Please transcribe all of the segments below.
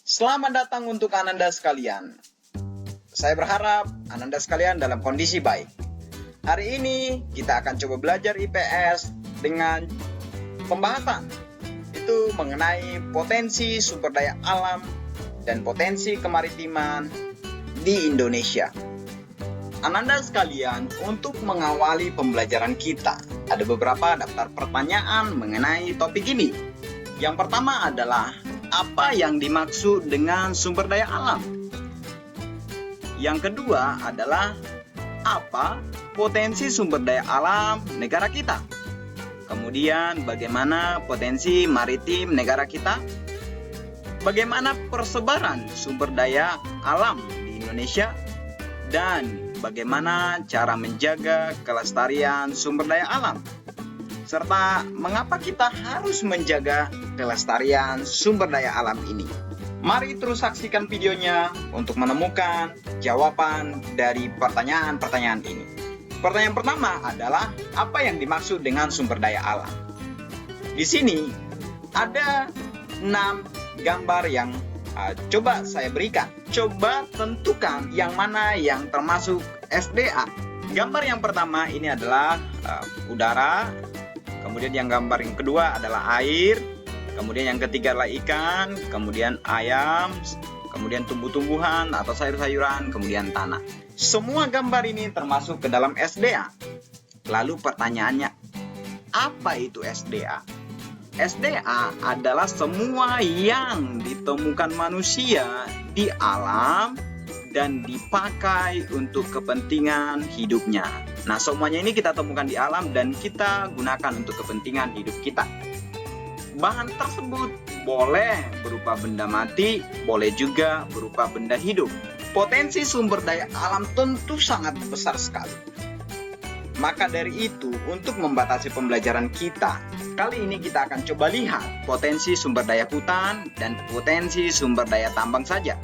Selamat datang untuk Ananda sekalian. Saya berharap Ananda sekalian dalam kondisi baik. Hari ini kita akan coba belajar IPS dengan pembahasan itu mengenai potensi sumber daya alam dan potensi kemaritiman di Indonesia. Ananda sekalian, untuk mengawali pembelajaran kita, ada beberapa daftar pertanyaan mengenai topik ini. Yang pertama adalah, apa yang dimaksud dengan sumber daya alam? Yang kedua adalah, apa potensi sumber daya alam negara kita? Kemudian, bagaimana potensi maritim negara kita? Bagaimana persebaran sumber daya alam di Indonesia? Dan bagaimana cara menjaga kelestarian sumber daya alam? Serta mengapa kita harus menjaga kelestarian sumber daya alam ini? Mari terus saksikan videonya untuk menemukan jawaban dari pertanyaan-pertanyaan ini. Pertanyaan pertama adalah, apa yang dimaksud dengan sumber daya alam? Di sini ada 6 gambar yang coba saya berikan. Coba tentukan yang mana yang termasuk SDA. Gambar yang pertama ini adalah udara. Kemudian yang gambar yang kedua adalah air. Kemudian yang ketiga adalah ikan. Kemudian ayam. Kemudian tumbuh-tumbuhan atau sayur-sayuran. Kemudian tanah. Semua gambar ini termasuk ke dalam SDA. Lalu pertanyaannya, apa itu SDA? SDA adalah semua yang ditemukan manusia di alam dan dipakai untuk kepentingan hidupnya. Nah, semuanya ini kita temukan di alam dan kita gunakan untuk kepentingan hidup kita. Bahan tersebut boleh berupa benda mati, boleh juga berupa benda hidup. Potensi sumber daya alam tentu sangat besar sekali. Maka dari itu, untuk membatasi pembelajaran kita, kali ini kita akan coba lihat potensi sumber daya hutan dan potensi sumber daya tambang saja.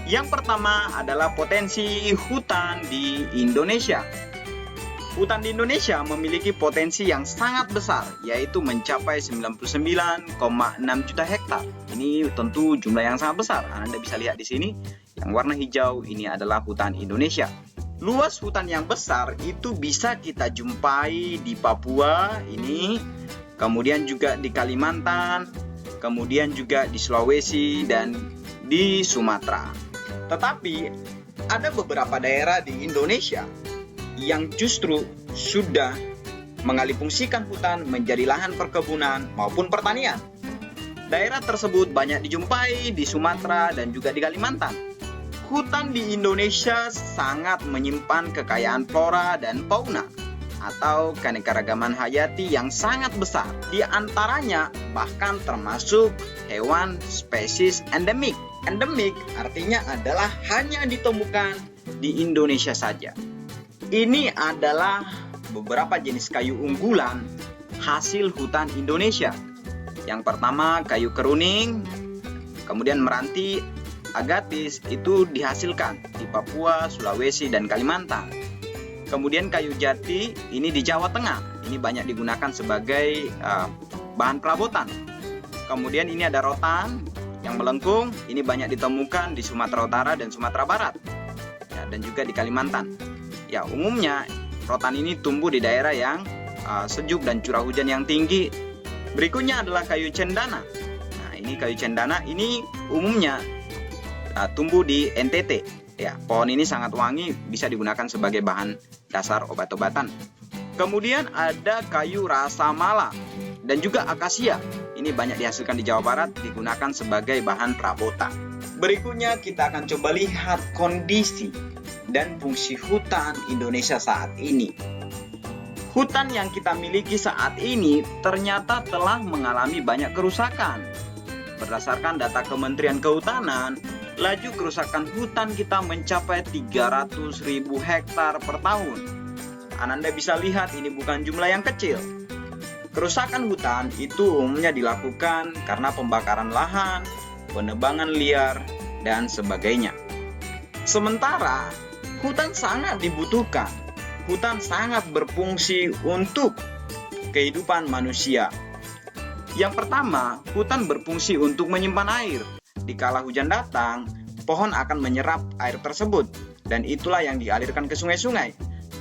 Yang pertama adalah potensi hutan di Indonesia. Hutan di Indonesia memiliki potensi yang sangat besar, yaitu mencapai 99,6 juta hektar. Ini tentu jumlah yang sangat besar. Anda bisa lihat di sini, yang warna hijau ini adalah hutan Indonesia. Luas hutan yang besar itu bisa kita jumpai di Papua ini, kemudian juga di Kalimantan, kemudian juga di Sulawesi dan di Sumatera. Tetapi ada beberapa daerah di Indonesia yang justru sudah mengalihfungsikan hutan menjadi lahan perkebunan maupun pertanian. Daerah tersebut banyak dijumpai di Sumatera dan juga di Kalimantan. Hutan di Indonesia sangat menyimpan kekayaan flora dan fauna atau keanekaragaman hayati yang sangat besar. Di antaranya bahkan termasuk hewan spesies endemik. Endemik artinya adalah hanya ditemukan di Indonesia saja. Ini adalah beberapa jenis kayu unggulan hasil hutan Indonesia. Yang pertama kayu keruning, kemudian meranti, agatis itu dihasilkan di Papua, Sulawesi, dan Kalimantan. Kemudian kayu jati ini di Jawa Tengah. Ini banyak digunakan sebagai bahan perabotan. Kemudian ini ada rotan yang melengkung. Ini banyak ditemukan di Sumatera Utara dan Sumatera Barat. Ya, dan juga di Kalimantan. Ya, umumnya rotan ini tumbuh di daerah yang sejuk dan curah hujan yang tinggi. Berikutnya adalah kayu cendana. Nah, ini kayu cendana ini umumnya tumbuh di NTT. Ya, pohon ini sangat wangi, bisa digunakan sebagai bahan dasar obat-obatan. Kemudian ada kayu rasa mala dan juga akasia. Ini banyak dihasilkan di Jawa Barat, digunakan sebagai bahan perabotan. Berikutnya kita akan coba lihat kondisi dan fungsi hutan Indonesia saat ini. Hutan yang kita miliki saat ini ternyata telah mengalami banyak kerusakan. Berdasarkan data Kementerian Kehutanan, laju kerusakan hutan kita mencapai 300.000 hektar per tahun. Anda bisa lihat ini bukan jumlah yang kecil. Kerusakan hutan itu umumnya dilakukan karena pembakaran lahan, penebangan liar, dan sebagainya. Sementara hutan sangat dibutuhkan. Hutan sangat berfungsi untuk kehidupan manusia. Yang pertama, hutan berfungsi untuk menyimpan air. dikala hujan datang, pohon akan menyerap air tersebut, dan itulah yang dialirkan ke sungai-sungai.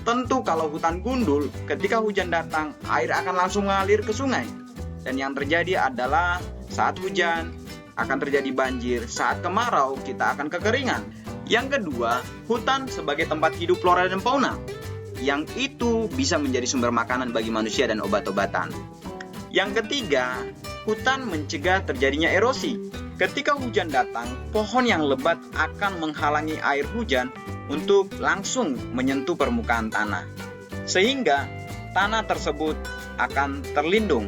Tentu kalau hutan gundul, ketika hujan datang, air akan langsung mengalir ke sungai. Dan yang terjadi adalah saat hujan akan terjadi banjir, saat kemarau kita akan kekeringan. Yang kedua, hutan sebagai tempat hidup flora dan fauna, yang itu bisa menjadi sumber makanan bagi manusia dan obat-obatan. Yang ketiga, hutan mencegah terjadinya erosi. Ketika hujan datang, pohon yang lebat akan menghalangi air hujan untuk langsung menyentuh permukaan tanah, sehingga tanah tersebut akan terlindung.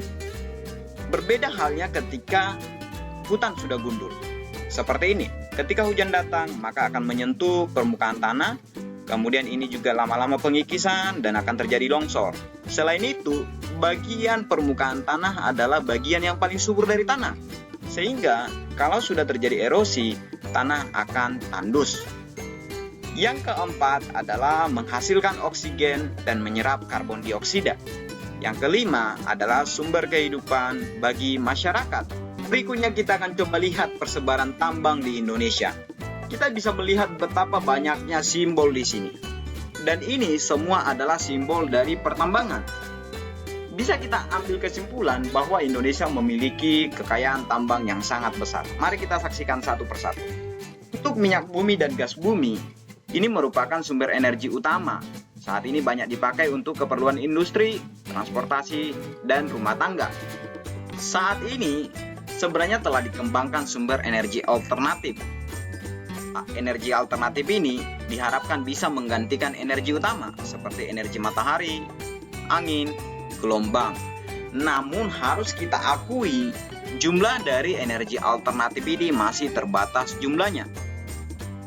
Berbeda halnya ketika hutan sudah gundul. Seperti ini, ketika hujan datang, maka akan menyentuh permukaan tanah, kemudian ini juga lama-lama pengikisan dan akan terjadi longsor. Selain itu, bagian permukaan tanah adalah bagian yang paling subur dari tanah, sehingga kalau sudah terjadi erosi, tanah akan tandus. Yang keempat adalah menghasilkan oksigen dan menyerap karbon dioksida. Yang kelima adalah sumber kehidupan bagi masyarakat. Berikutnya kita akan coba lihat persebaran tambang di Indonesia. Kita bisa melihat betapa banyaknya simbol di sini. Dan ini semua adalah simbol dari pertambangan. Bisa kita ambil kesimpulan bahwa Indonesia memiliki kekayaan tambang yang sangat besar. Mari kita saksikan satu persatu. Untuk minyak bumi dan gas bumi, ini merupakan sumber energi utama. Saat ini banyak dipakai untuk keperluan industri, transportasi, dan rumah tangga. Saat ini sebenarnya telah dikembangkan sumber energi alternatif. Energi alternatif ini diharapkan bisa menggantikan energi utama seperti energi matahari, angin, gelombang. Namun harus kita akui, jumlah dari energi alternatif ini masih terbatas jumlahnya.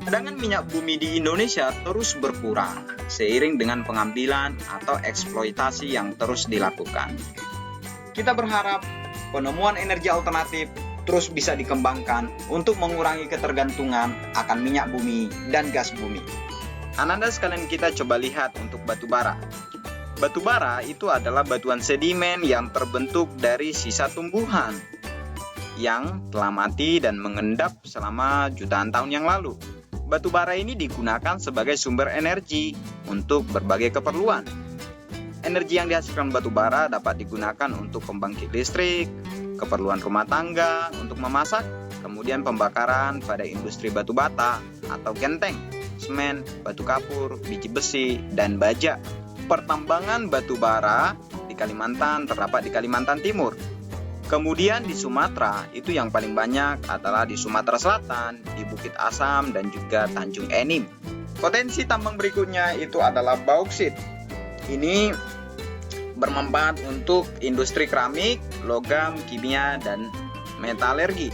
Cadangan minyak bumi di Indonesia terus berkurang seiring dengan pengambilan atau eksploitasi yang terus dilakukan. Kita berharap penemuan energi alternatif terus bisa dikembangkan untuk mengurangi ketergantungan akan minyak bumi dan gas bumi. Ananda sekalian, kita coba lihat untuk batu bara. Batu bara itu adalah batuan sedimen yang terbentuk dari sisa tumbuhan yang telah mati dan mengendap selama jutaan tahun yang lalu. Batu bara ini digunakan sebagai sumber energi untuk berbagai keperluan. Energi yang dihasilkan batu bara dapat digunakan untuk pembangkit listrik, keperluan rumah tangga, untuk memasak, kemudian pembakaran pada industri batu bata atau genteng, semen, batu kapur, biji besi, dan baja. Pertambangan batu bara di Kalimantan terdapat di Kalimantan Timur. Kemudian di Sumatera, itu yang paling banyak adalah di Sumatera Selatan, di Bukit Asam, dan juga Tanjung Enim. Potensi tambang berikutnya itu adalah bauksit. Ini bermanfaat untuk industri keramik, logam, kimia, dan metalurgi.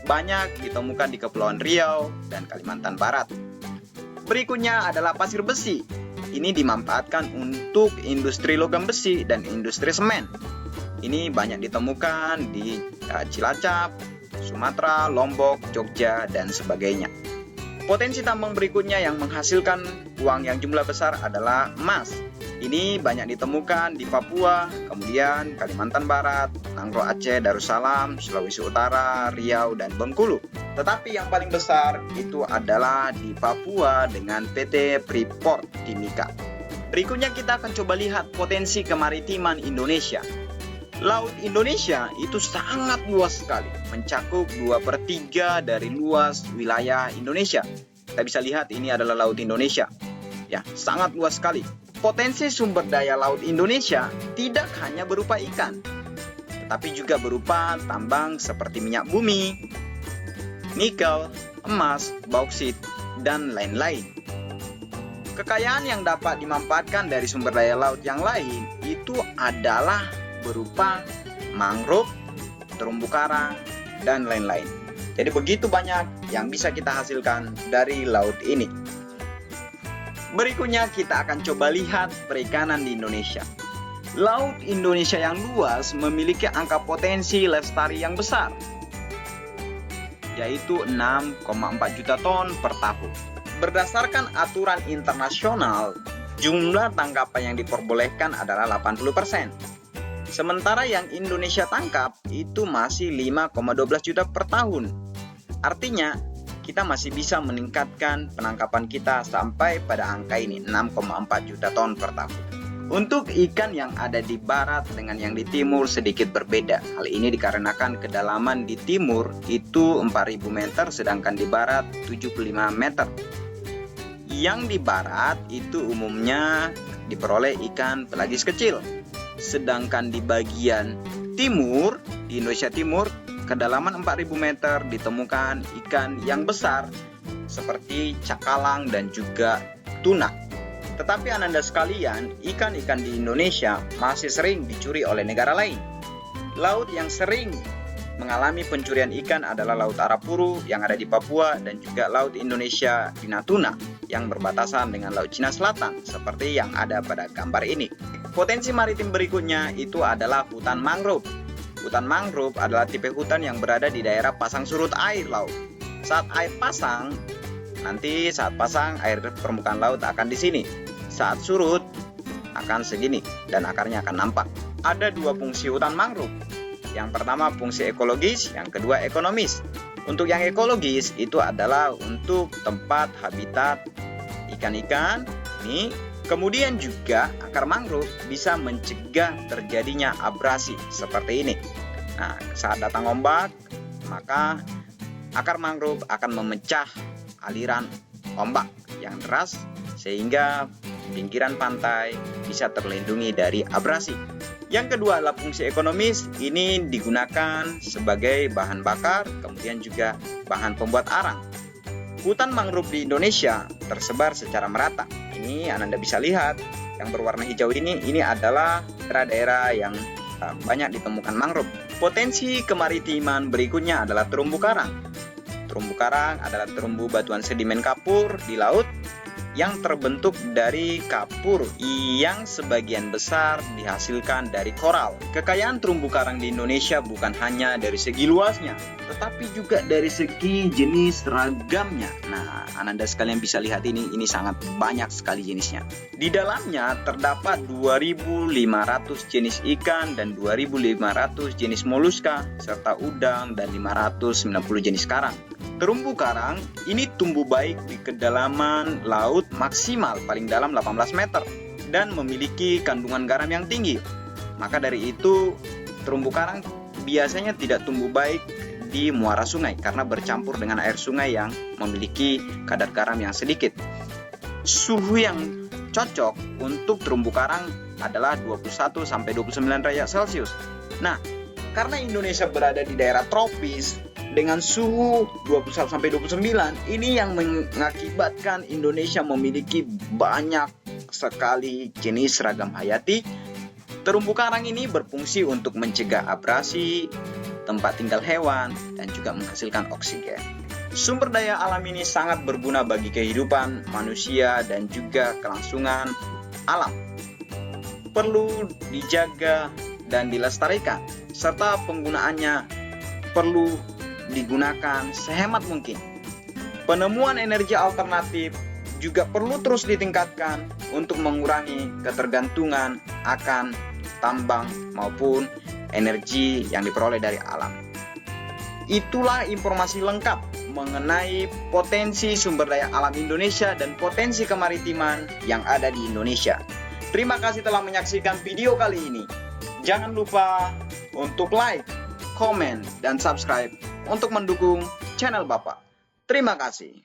Banyak ditemukan di Kepulauan Riau dan Kalimantan Barat. Berikutnya adalah pasir besi. Ini dimanfaatkan untuk industri logam besi dan industri semen. Ini banyak ditemukan di Cilacap, Sumatera, Lombok, Jogja, dan sebagainya. Potensi tambang berikutnya yang menghasilkan uang yang jumlah besar adalah emas. Ini banyak ditemukan di Papua, kemudian Kalimantan Barat, Nangro Aceh, Darussalam, Sulawesi Utara, Riau, dan Bengkulu. Tetapi yang paling besar itu adalah di Papua dengan PT Freeport Timika. Berikutnya kita akan coba lihat potensi kemaritiman Indonesia. Laut Indonesia itu sangat luas sekali, mencakup 2/3 dari luas wilayah Indonesia. Kita bisa lihat ini adalah Laut Indonesia. Ya, sangat luas sekali. Potensi sumber daya laut Indonesia tidak hanya berupa ikan, tetapi juga berupa tambang seperti minyak bumi, nikel, emas, bauksit, dan lain-lain. Kekayaan yang dapat dimanfaatkan dari sumber daya laut yang lain itu adalah berupa mangrove, terumbu karang, dan lain-lain. Jadi begitu banyak yang bisa kita hasilkan dari laut ini. Berikutnya kita akan coba lihat perikanan di Indonesia. Laut Indonesia yang luas memiliki angka potensi lestari yang besar, yaitu 6,4 juta ton per tahun. Berdasarkan aturan internasional, jumlah tangkapan yang diperbolehkan adalah 80%. Sementara yang Indonesia tangkap itu masih 5,12 juta per tahun. Artinya, kita masih bisa meningkatkan penangkapan kita sampai pada angka ini 6,4 juta ton per tahun. Untuk ikan yang ada di barat dengan yang di timur sedikit berbeda. Hal ini dikarenakan kedalaman di timur itu 4.000 meter sedangkan di barat 75 meter. Yang di barat itu umumnya diperoleh ikan pelagis kecil. Sedangkan di bagian timur, di Indonesia Timur, kedalaman 4.000 meter ditemukan ikan yang besar seperti cakalang dan juga tuna. Tetapi ananda sekalian, ikan-ikan di Indonesia masih sering dicuri oleh negara lain. Laut yang sering mengalami pencurian ikan adalah Laut Arafuru yang ada di Papua dan juga Laut Indonesia di Natuna yang berbatasan dengan Laut Cina Selatan seperti yang ada pada gambar ini. Potensi maritim berikutnya itu adalah hutan mangrove. Hutan mangrove adalah tipe hutan yang berada di daerah pasang surut air laut. Saat air pasang, air permukaan laut akan di sini. Saat surut akan segini dan akarnya akan nampak. Ada dua fungsi hutan mangrove. Yang pertama fungsi ekologis, yang kedua ekonomis. Untuk yang ekologis itu adalah untuk tempat habitat ikan-ikan. Kemudian juga akar mangrove bisa mencegah terjadinya abrasi seperti ini. Nah, saat datang ombak, maka akar mangrove akan memecah aliran ombak yang deras sehingga pinggiran pantai bisa terlindungi dari abrasi. Yang kedua adalah fungsi ekonomis. Ini digunakan sebagai bahan bakar, kemudian juga bahan pembuat arang. Hutan mangrove di Indonesia tersebar secara merata. Ini Anda bisa lihat yang berwarna hijau ini adalah daerah-daerah yang banyak ditemukan mangrove. Potensi kemaritiman berikutnya adalah terumbu karang. Terumbu karang adalah terumbu batuan sedimen kapur di laut yang terbentuk dari kapur yang sebagian besar dihasilkan dari koral. Kekayaan terumbu karang di Indonesia bukan hanya dari segi luasnya, tetapi juga dari segi jenis ragamnya. Nah, Anda sekalian bisa lihat ini sangat banyak sekali jenisnya. Di dalamnya terdapat 2.500 jenis ikan dan 2.500 jenis moluska, serta udang dan 590 jenis karang. Terumbu karang ini tumbuh baik di kedalaman laut maksimal paling dalam 18 meter dan memiliki kandungan garam yang tinggi. Maka dari itu terumbu karang biasanya tidak tumbuh baik di muara sungai karena bercampur dengan air sungai yang memiliki kadar garam yang sedikit. Suhu yang cocok untuk terumbu karang adalah 21 sampai 29 derajat Celcius. Nah, karena Indonesia berada di daerah tropis dengan suhu 21 sampai 29, ini yang mengakibatkan Indonesia memiliki banyak sekali jenis ragam hayati. Terumbu karang ini berfungsi untuk mencegah abrasi, tempat tinggal hewan, dan juga menghasilkan oksigen. Sumber daya alam ini sangat berguna bagi kehidupan manusia dan juga kelangsungan alam. Perlu dijaga dan dilestarikan, serta penggunaannya perlu digunakan sehemat mungkin. Penemuan energi alternatif juga perlu terus ditingkatkan untuk mengurangi ketergantungan akan tambang maupun energi yang diperoleh dari alam. Itulah informasi lengkap mengenai potensi sumber daya alam Indonesia dan potensi kemaritiman yang ada di Indonesia. Terima kasih telah menyaksikan video kali ini. Jangan lupa untuk like, komen, dan subscribe untuk mendukung channel Bapak. Terima kasih.